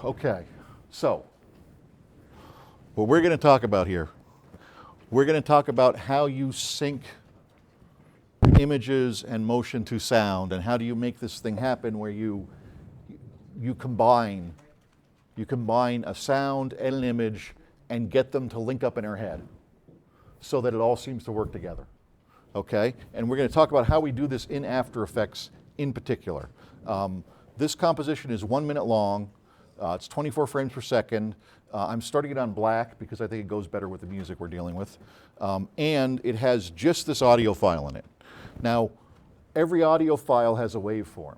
Okay, so what we're going to talk about here, we're going to talk about how you sync images and motion to sound, and how do you make this thing happen where you combine a sound and an image and get them to link up in our head so that it all seems to work together. Okay, and we're going to talk about how we do this in After Effects in particular. This composition is 1 minute long. It's 24 frames per second. I'm starting it on black because I think it goes better with the music we're dealing with. And it has just this audio file in it. Now, every audio file has a waveform.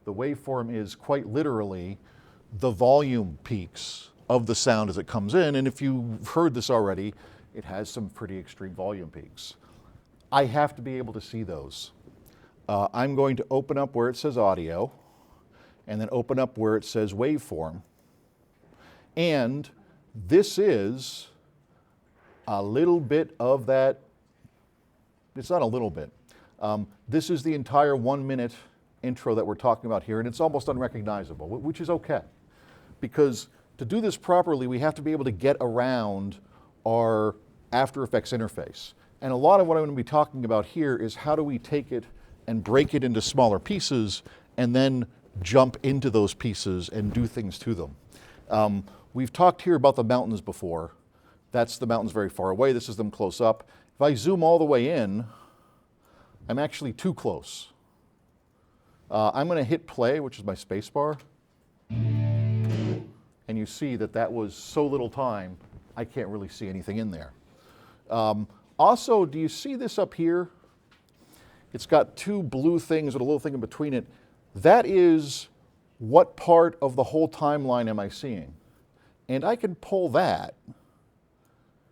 The waveform is quite literally the volume peaks of the sound as it comes in. And if you've heard this already, it has some pretty extreme volume peaks. I have to be able to see those. I'm going to open up where it says audio, and then open up where it says waveform. And this is a little bit of that. It's not a little bit. This is the entire 1 minute intro that we're talking about here, and it's almost unrecognizable, which is okay. Because to do this properly, we have to be able to get around our After Effects interface. And a lot of what I'm going to be talking about here is how do we take it and break it into smaller pieces and then jump into those pieces and do things to them. We've talked here about the mountains before. That's the mountains very far away. This is them close up. If I zoom all the way in, I'm actually too close. I'm going to hit play, which is my space bar. And you see that that was so little time, I can't really see anything in there. Also, do you see this up here? It's got two blue things with a little thing in between it. That is what part of the whole timeline am I seeing? And I can pull that,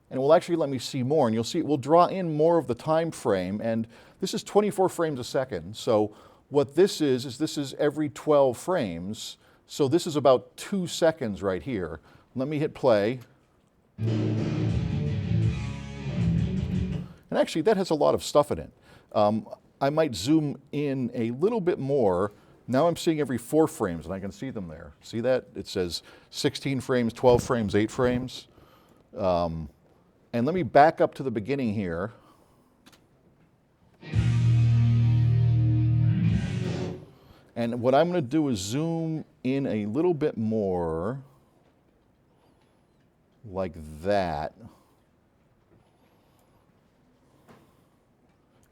and it will actually let me see more. And you'll see it will draw in more of the time frame. And this is 24 frames a second. So what this is this is every 12 frames. So this is about 2 seconds right here. Let me hit play. And actually, that has a lot of stuff in it. I might zoom in a little bit more. Now I'm seeing every 4 frames, and I can see them there. See that? It says 16 frames, 12 frames, 8 frames. And let me back up to the beginning here. And what I'm going to do is zoom in a little bit more, like that.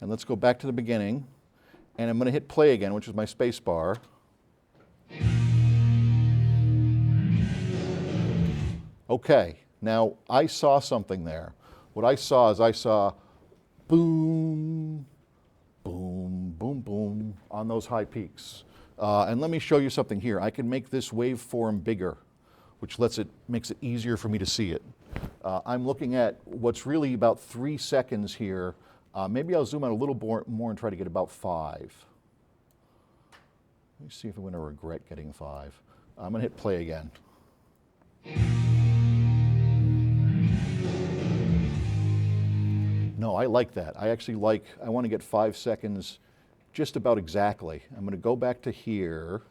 And let's go back to the beginning. And I'm going to hit play again, which is my space bar. Okay, now I saw something there. What I saw is I saw boom, boom, boom, boom on those high peaks. And let me show you something here. I can make this waveform bigger, which makes it easier for me to see it. I'm looking at what's really about 3 seconds here. Maybe I'll zoom out a little more and try to get about 5. Let me see if I'm going to regret getting 5. I'm going to hit play again. No, I like that. I want to get 5 seconds just about exactly. I'm going to go back to here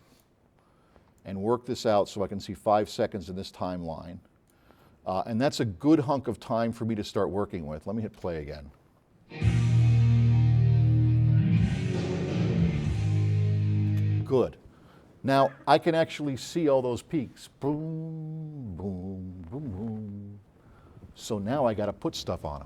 and work this out so I can see 5 seconds in this timeline. And that's a good hunk of time for me to start working with. Let me hit play again. Good. Now I can actually see all those peaks. Boom, boom, boom, boom. So now I got to put stuff on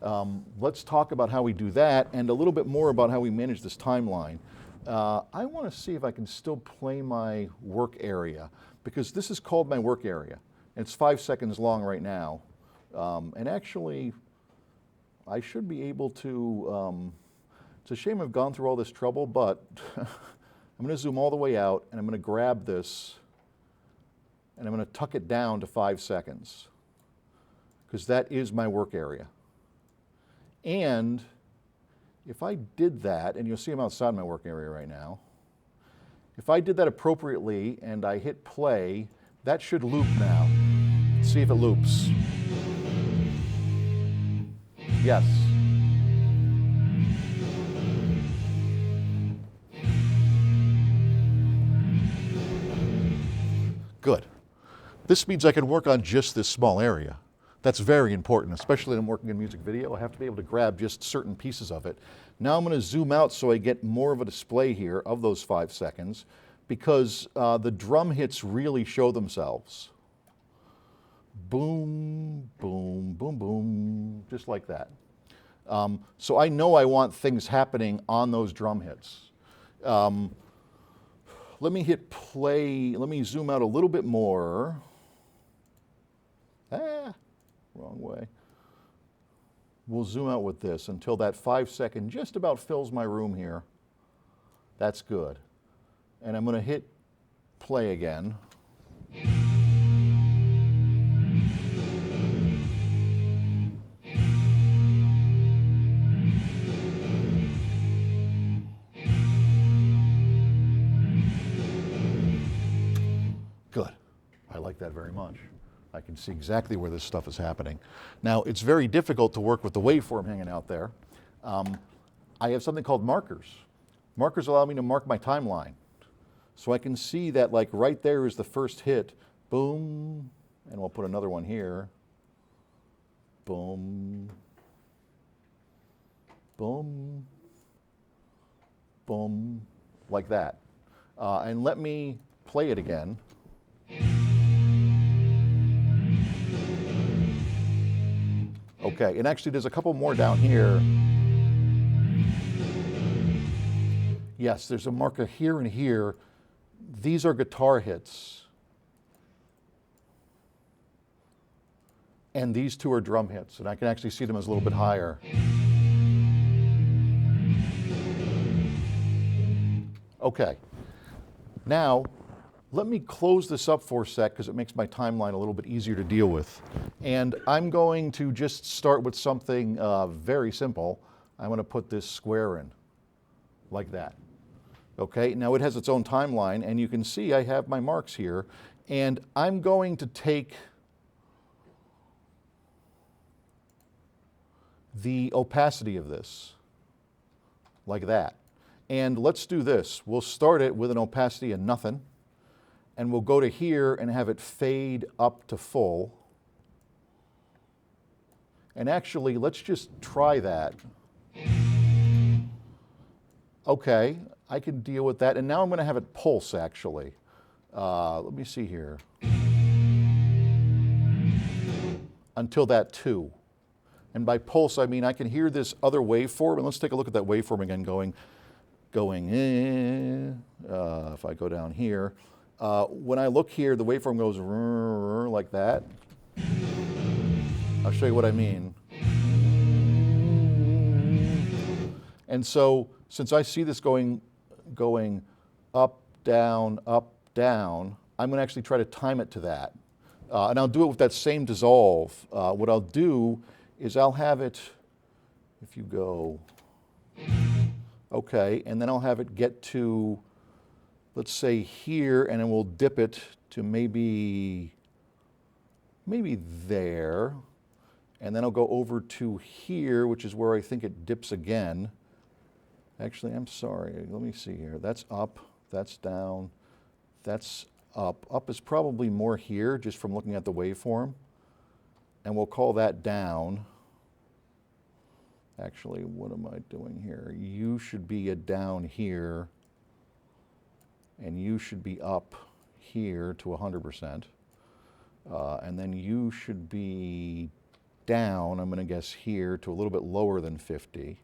them. Let's talk about how we do that and a little bit more about how we manage this timeline. I want to see if I can still play my work area, because this is called my work area. And it's 5 seconds long right now. And actually, I should be able to, it's a shame I've gone through all this trouble, but I'm going to zoom all the way out, and I'm going to grab this, and I'm going to tuck it down to 5 seconds, because that is my work area. And if I did that, and you'll see I'm outside my work area right now, if I did that appropriately and I hit play, that should loop now. Let's see if it loops. Yes. Good. This means I can work on just this small area. That's very important, especially when I'm working in music video. I have to be able to grab just certain pieces of it. Now I'm going to zoom out so I get more of a display here of those 5 seconds, because the drum hits really show themselves. Boom, boom, boom, boom, just like that. So I know I want things happening on those drum hits. Let me hit play. Let me zoom out a little bit more. Wrong way. We'll zoom out with this until that 5 second just about fills my room here. That's good. And I'm going to hit play again. Good. I like that very much. I can see exactly where this stuff is happening. Now, it's very difficult to work with the waveform hanging out there. I have something called markers. Markers allow me to mark my timeline. So I can see that, like, right there is the first hit, boom, and we'll put another one here, boom, boom, boom, like that. And let me play it again. Okay, and actually there's a couple more down here. Yes, there's a marker here and here. These are guitar hits. And these two are drum hits, and I can actually see them as a little bit higher. Okay, now let me close this up for a sec because it makes my timeline a little bit easier to deal with. And I'm going to just start with something very simple. I'm going to put this square in, like that. Okay, now it has its own timeline, and you can see I have my marks here. And I'm going to take the opacity of this, like that. And let's do this. We'll start it with an opacity of nothing. And we'll go to here and have it fade up to full. And actually, let's just try that. Okay, I can deal with that. And now I'm going to have it pulse, actually. Let me see here. Until that 2. And by pulse, I mean I can hear this other waveform. And let's take a look at that waveform again going, if I go down here. When I look here, the waveform goes like that. I'll show you what I mean. And so, since I see this going up, down, I'm going to actually try to time it to that. And I'll do it with that same dissolve. What I'll do is I'll have it, if you go, okay, and then I'll have it get to, let's say here, and then we'll dip it to maybe there. And then I'll go over to here, which is where I think it dips again. Actually, I'm sorry, let me see here. That's up, that's down, that's up. Up is probably more here, just from looking at the waveform. And we'll call that down. Actually, what am I doing here? You should be a down here, and you should be up here to 100%. And then you should be down, I'm going to guess here, to a little bit lower than 50.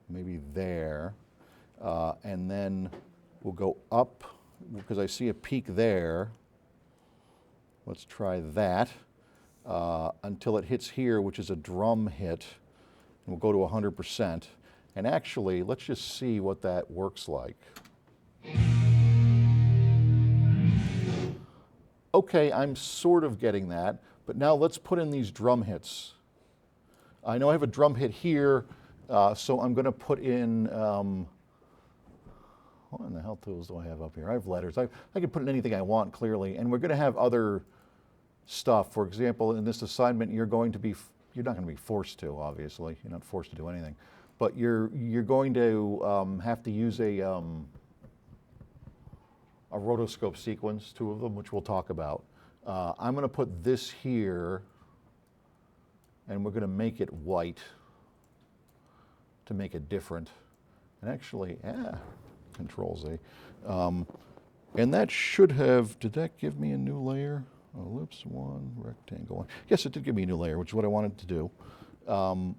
Maybe there. And then we'll go up, because I see a peak there. Let's try that until it hits here, which is a drum hit. And we'll go to 100%. And actually, let's just see what that works like. Okay, I'm sort of getting that, but now let's put in these drum hits. I know I have a drum hit here, so I'm going to put in, what in the hell tools do I have up here? I have letters. I can put in anything I want, clearly, and we're going to have other stuff. For example, in this assignment, you're not going to be forced to, obviously. You're not forced to do anything. But you're going to have to use a, a rotoscope sequence, 2 of them, which we'll talk about. I'm going to put this here, and we're going to make it white to make it different. And actually, Control Z. And that should have, did that give me a new layer? Ellipse 1, rectangle 1. Yes, it did give me a new layer, which is what I wanted to do. I'm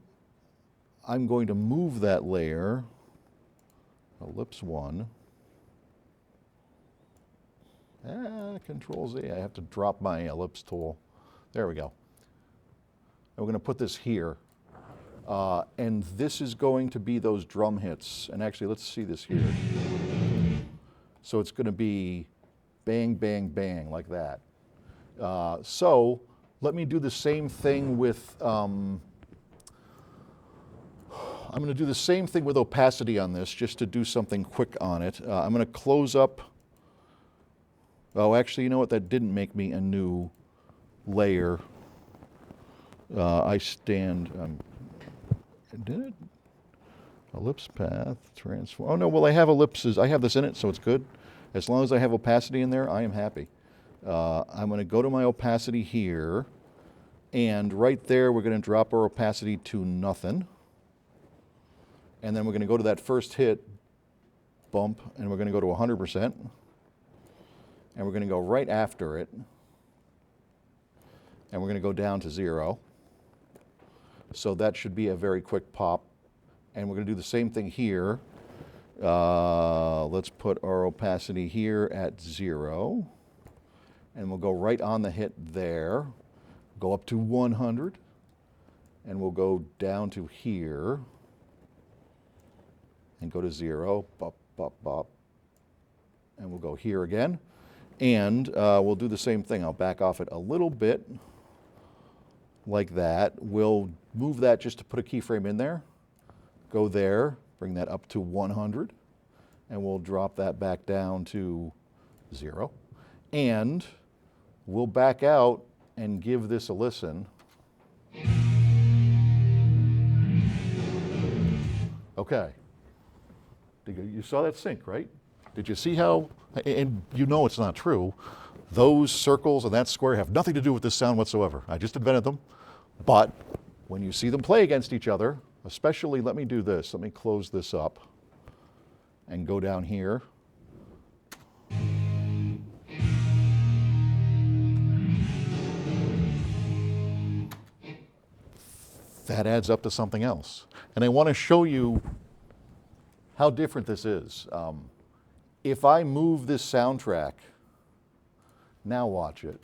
going to move that layer, ellipse 1. Control Z, I have to drop my ellipse tool. There we go. And we're going to put this here. And this is going to be those drum hits. And actually, let's see this here. So it's going to be bang, bang, bang, like that. So let me do the same thing with, I'm going to do the same thing with opacity on this, just to do something quick on it. I'm going to close up. Oh, actually, you know what? That didn't make me a new layer. Did it? Ellipse path, transform. Oh no, well I have ellipses. I have this in it, so it's good. As long as I have opacity in there, I am happy. I'm going to go to my opacity here, and right there we're going to drop our opacity to nothing. And then we're going to go to that first hit, bump, and we're going to go to 100%. And we're going to go right after it, and we're going to go down to 0. So that should be a very quick pop. And we're going to do the same thing here. Let's put our opacity here at 0. And we'll go right on the hit there. Go up to 100. And we'll go down to here. And go to 0. Bop, bop, bop. And we'll go here again. And we'll do the same thing. I'll back off it a little bit. Like that. We'll move that just to put a keyframe in there. Go there, bring that up to 100, and we'll drop that back down to 0. And we'll back out and give this a listen. Okay. You saw that sync, right? Did you see how, and you know it's not true, those circles and that square have nothing to do with this sound whatsoever. I just invented them. But when you see them play against each other, especially, let me do this. Let me close this up and go down here. That adds up to something else. And I want to show you how different this is. If I move this soundtrack, now watch it.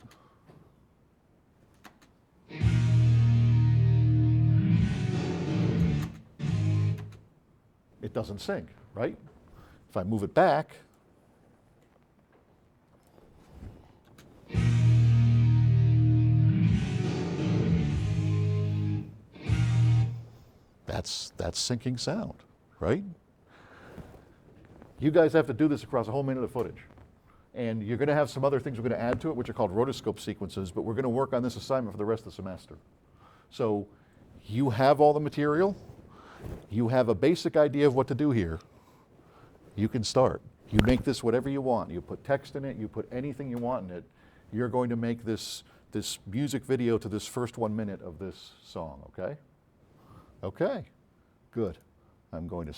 It doesn't sync, right? If I move it back, that's syncing sound, right? You guys have to do this across a whole minute of footage. And you're going to have some other things we're going to add to it, which are called rotoscope sequences, but we're going to work on this assignment for the rest of the semester. So you have all the material. You have a basic idea of what to do here. You can start. You make this whatever you want. You put text in it. You put anything you want in it. You're going to make this music video to this first 1 minute of this song, okay? Okay, good. I'm going to